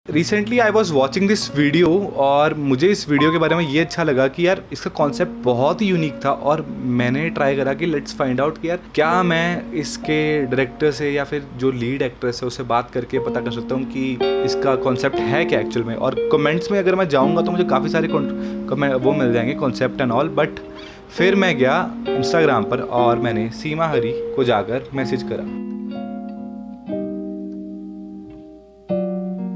Recently I was watching this video और मुझे इस वीडियो के बारे में ये अच्छा लगा कि यार इसका कॉन्सेप्ट बहुत ही यूनिक था और मैंने ट्राई करा कि लेट्स फाइंड आउट कि यार क्या मैं इसके डायरेक्टर से या फिर जो लीड एक्ट्रेस है उससे बात करके पता कर सकता हूँ कि इसका कॉन्सेप्ट है क्या एक्चुअल में। और कमेंट्स में अगर मैं जाऊँगा तो मुझे काफ़ी सारे वो मिल जाएंगे कॉन्सेप्ट एंड ऑल। बट फिर मैं गया इंस्टाग्राम पर और मैंने सीमा हरी को जाकर मैसेज करा।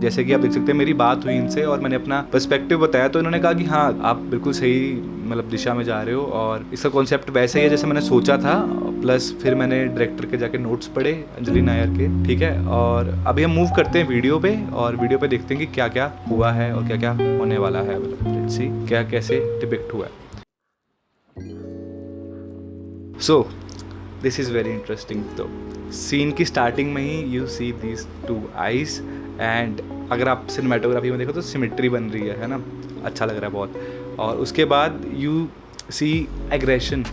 जैसे कि आप देख सकते हैं मेरी बात हुई इनसे और मैंने अपना पर्सपेक्टिव बताया तो इन्होंने कहा कि हाँ आप बिल्कुल सही मतलब दिशा में जा रहे हो और इसका कॉन्सेप्ट वैसे ही है जैसे मैंने सोचा था। प्लस फिर मैंने डायरेक्टर के जाके नोट्स पढ़े अंजलि नायर के, ठीक है। और अभी हम मूव करते हैं वीडियो पे और वीडियो पे देखते हैं कि क्या क्या हुआ है और क्या क्या होने वाला है, मतलब लेट्स सी क्या कैसे डिपिक्ट हुआ है। So this is very interesting. तो सीन की स्टार्टिंग में ही you see these two eyes and अगर आप सिनेमेटोग्राफी में देखो तो सिमेट्री बन रही है ना, अच्छा लग रहा है बहुत। और उसके बाद यू सी एग्रेशन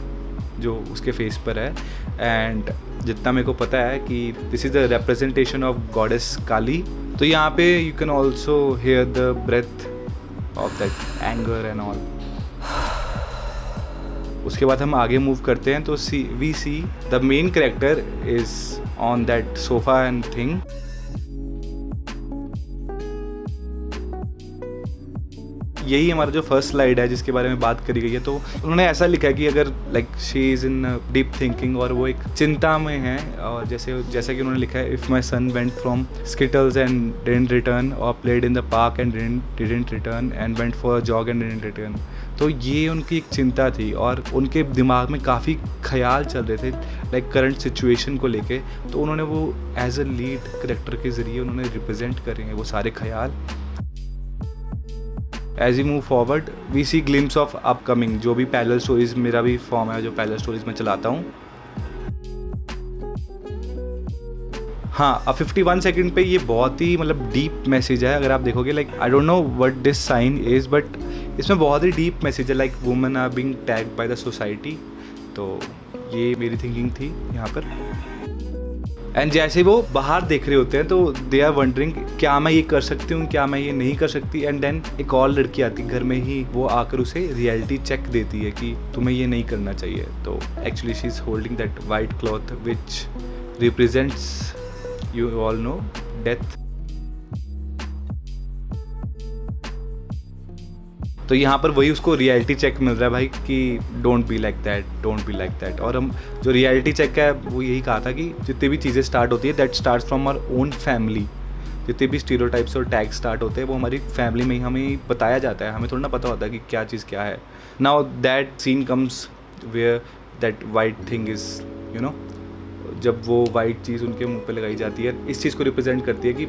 जो उसके फेस पर है एंड जितना मेरे को पता है कि this is the representation of goddess Kali. तो यहाँ पे you can also hear the breath of that anger and all. उसके बाद हम आगे मूव करते हैं तो we see the main character is on that sofa and thing. यही हमारा जो फर्स्ट स्लाइड है जिसके बारे में बात करी गई है। तो उन्होंने ऐसा लिखा है कि अगर like she is in deep thinking और वो एक चिंता में है। और जैसा कि उन्होंने लिखा है if my son went from Skittles and didn't return और played in the park and didn't return and went for a jog and didn't return. तो ये उनकी एक चिंता थी और उनके दिमाग में काफ़ी ख्याल चल रहे थे लाइक करंट सिचुएशन को लेके। तो उन्होंने वो एज अ लीड करेक्टर के ज़रिए उन्होंने रिप्रेजेंट करे हैं वो सारे ख्याल। As you move forward we see glimpse of upcoming जो भी पैरेलल स्टोरीज, मेरा भी फॉर्म है जो पैरेलल स्टोरीज में चलाता हूँ। हाँ, अब 51 सेकंड पे ये बहुत ही मतलब डीप मैसेज है। अगर आप देखोगे like I don't know what this sign is but इसमें बहुत ही डीप मैसेज है like women are being tagged by the society. तो ये मेरी थिंकिंग थी यहाँ पर। एंड जैसे वो बाहर देख रहे होते हैं तो दे आर वंडरिंग क्या मैं ये कर सकती हूँ, क्या मैं ये नहीं कर सकती। एंड देन एक और लड़की आती घर में ही, वो आकर उसे रियलिटी चेक देती है कि तुम्हें ये नहीं करना चाहिए। तो actually she is holding that white cloth which represents you all know death. तो यहाँ पर वही उसको रियलिटी चेक मिल रहा है भाई कि don't be like that, don't be like that. और हम जो रियलिटी चेक है वो यही कहा था कि जितनी भी चीज़ें स्टार्ट होती है that starts from our own family. जितने भी स्टीरियोटाइप्स और टैग स्टार्ट होते हैं वो हमारी फैमिली में ही हमें बताया जाता है, हमें थोड़ा ना पता होता है कि क्या चीज़ क्या है। Now that scene comes where that white thing is you know, जब वो वाइट चीज़ उनके मुंह पे लगाई जाती है इस चीज़ को रिप्रेजेंट करती है कि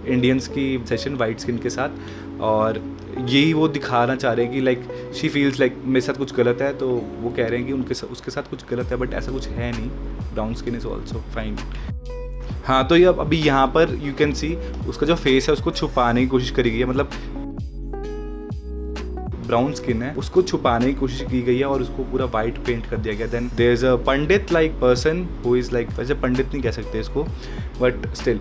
इंडियंस की सेशन वाइट स्किन के साथ। और यही वो दिखाना चाह रहे हैं कि लाइक शी फील्स लाइक मेरे साथ कुछ गलत है। तो वो कह रहे हैं कि उसके साथ कुछ गलत है बट ऐसा कुछ है नहीं, brown skin is also fine. हाँ, तो ये अभी यहाँ पर यू कैन सी उसका जो फेस है उसको छुपाने की कोशिश करी गई है, मतलब ब्राउन स्किन है उसको छुपाने की कोशिश की गई है और उसको पूरा वाइट पेंट कर दिया गया। Then there is a pandit like person who is like, वैसे पंडित नहीं कह सकते इसको बट स्टिल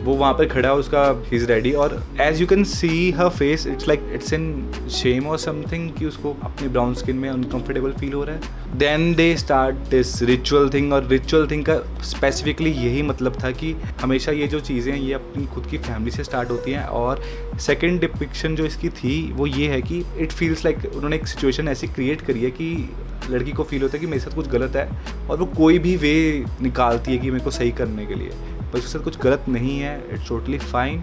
वो वहाँ पर खड़ा है, उसका ही इज़ रेडी। और as you can see her face it's like it's in shame और समथिंग कि उसको अपनी ब्राउन स्किन में अनकंफर्टेबल फील हो रहा है। Then they start this ritual thing और रिचुअल थिंग का स्पेसिफिकली यही मतलब था कि हमेशा ये जो चीज़ें हैं ये अपनी खुद की फैमिली से स्टार्ट होती हैं। और सेकेंड डिपिक्शन जो इसकी थी वो ये है कि इट फील्स लाइक उन्होंने एक सिचुएशन ऐसी क्रिएट करी है कि लड़की को फील होता है कि मेरे साथ कुछ गलत है और वो कोई भी वे निकालती है कि मेरे को सही करने के लिए, पर उसके साथ कुछ गलत नहीं है, it's totally fine.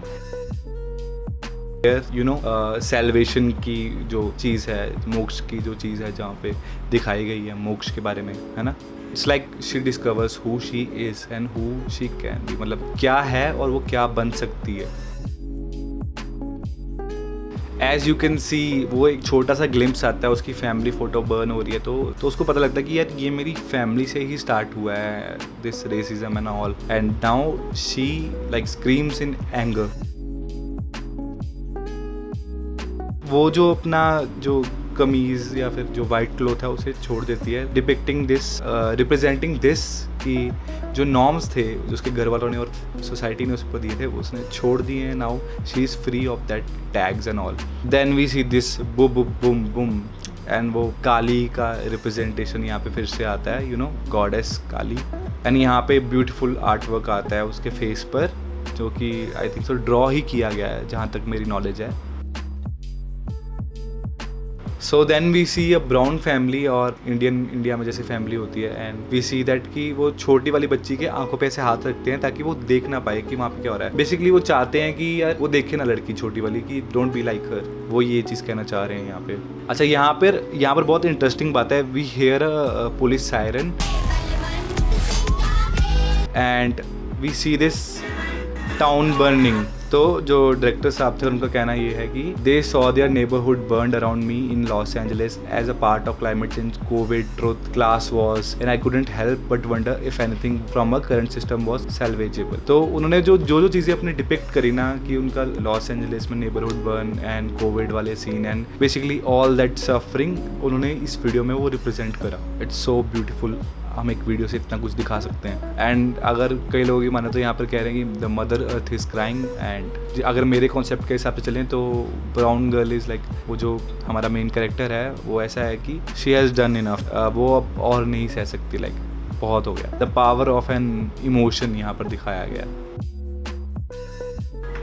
You know salvation की जो चीज़ है, मोक्ष की जो चीज़ है जहाँ पे दिखाई गई है मोक्ष के बारे में, है ना। It's like she discovers who she is and who she can be, मतलब क्या है और वो क्या बन सकती है। एज यू कैन सी वो एक छोटा सा ग्लिम्स आता है, उसकी फैमिली फ़ोटो बर्न हो रही है तो उसको पता लगता है कि यार ये मेरी फैमिली से ही स्टार्ट हुआ है this racism and all. And now she like screams in anger. वो जो अपना जो कमीज या फिर जो वाइट क्लोथ है उसे छोड़ देती है, डिपिक्टिंग दिस, रिप्रेजेंटिंग दिस कि जो नॉर्म्स थे जो उसके घर वालों ने और सोसाइटी ने उसको दिए थे उसने छोड़ दिए हैं. Now she is free of that tags and all. Then we see this boo boo boom boom and वो काली का रिप्रेजेंटेशन यहाँ पे फिर से आता है, you know, goddess Kali. And यहाँ पे ब्यूटीफुल आर्ट वर्क आता है उसके फेस पर, जो कि आई थिंक सो ड्रॉ ही किया गया है जहाँ तक मेरी नॉलेज है. So then we see a brown family, और इंडिया में जैसे फैमिली होती है, एंड वी सी दैट कि वो छोटी वाली बच्ची के आंखों पे ऐसे हाथ रखते हैं ताकि वो देख ना पाए कि वहाँ पे क्या हो रहा है. बेसिकली वो चाहते हैं कि यार वो देखे ना लड़की छोटी वाली कि डोंट बी लाइक हर. वो ये चीज़ कहना चाह रहे हैं यहाँ पे. अच्छा, यहाँ पर बहुत इंटरेस्टिंग बात है. We hear a police siren and we see this town burning. तो जो डायरेक्टर साहब थे उनका कहना ये है कि they saw their neighbourhood burned around me in Los Angeles as a part of climate change, COVID, truth, class wars, and I couldn't help but wonder if anything from a current system was salvageable. तो उन्होंने जो चीज़ें अपनी depict करी ना कि उनका Los Angeles में नेबरहुड बर्न एंड कोविड वाले scene and basically all that suffering, उन्होंने इस वीडियो में वो रिप्रेजेंट करा. It's so beautiful. हम एक वीडियो से इतना कुछ दिखा सकते हैं. एंड अगर कई लोगों की माने तो यहाँ पर कह रहे हैं कि the mother earth is crying. And अगर मेरे कॉन्सेप्ट के हिसाब से चलें तो ब्राउन गर्ल इज़ लाइक, वो जो हमारा मेन कैरेक्टर है वो ऐसा है कि शी हैज़ डन इनफ, वो अब और नहीं सह सकती, लाइक बहुत हो गया. The power of an emotion यहाँ पर दिखाया गया.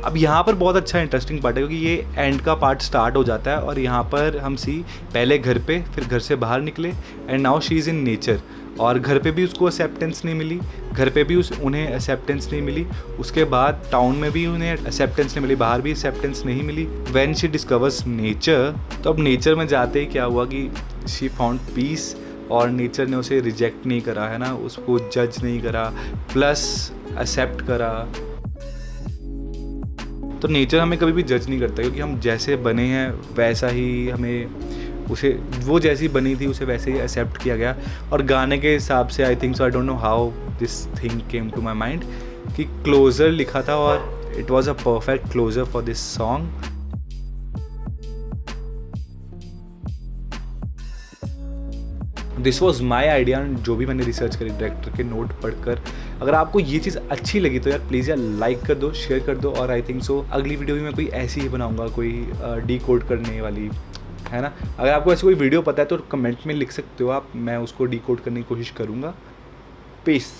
अब यहाँ पर बहुत अच्छा इंटरेस्टिंग पार्ट है क्योंकि ये एंड का पार्ट स्टार्ट हो जाता है और यहाँ पर हम सी पहले घर पे, फिर घर से बाहर निकले and now she is in nature. और घर पे भी उसको एक्सेप्टेंस नहीं मिली, घर पे भी उन्हें एक्सेप्टेंस नहीं मिली, उसके बाद टाउन में भी उन्हें एक्सेप्टेंस नहीं मिली, बाहर भी एक्सेप्टेंस नहीं मिली. व्हेन शी डिस्कवर्स नेचर, तो अब नेचर में जाते ही क्या हुआ कि शी फाउंड पीस, और नेचर ने उसे रिजेक्ट नहीं करा है ना, उसको जज नहीं करा, प्लस एक्सेप्ट करा. तो नेचर हमें कभी भी जज नहीं करता क्योंकि हम जैसे बने हैं वैसा ही हमें उसे, वो जैसी बनी थी उसे वैसे ही एक्सेप्ट किया गया. और गाने के हिसाब से I think so, I don't know how this thing came to my mind कि क्लोजर लिखा था और it was a perfect closure for this song. This was my idea. जो भी मैंने रिसर्च करी डायरेक्टर के नोट पढ़कर. अगर आपको ये चीज़ अच्छी लगी तो यार प्लीज़ यार लाइक कर दो, शेयर कर दो. और आई थिंक सो अगली वीडियो भी मैं कोई ऐसी ही बनाऊंगा, कोई डीकोड करने वाली, है ना. अगर आपको ऐसी कोई वीडियो पता है तो कमेंट में लिख सकते हो आप, मैं उसको डीकोड करने की कोशिश करूँगा. पीस.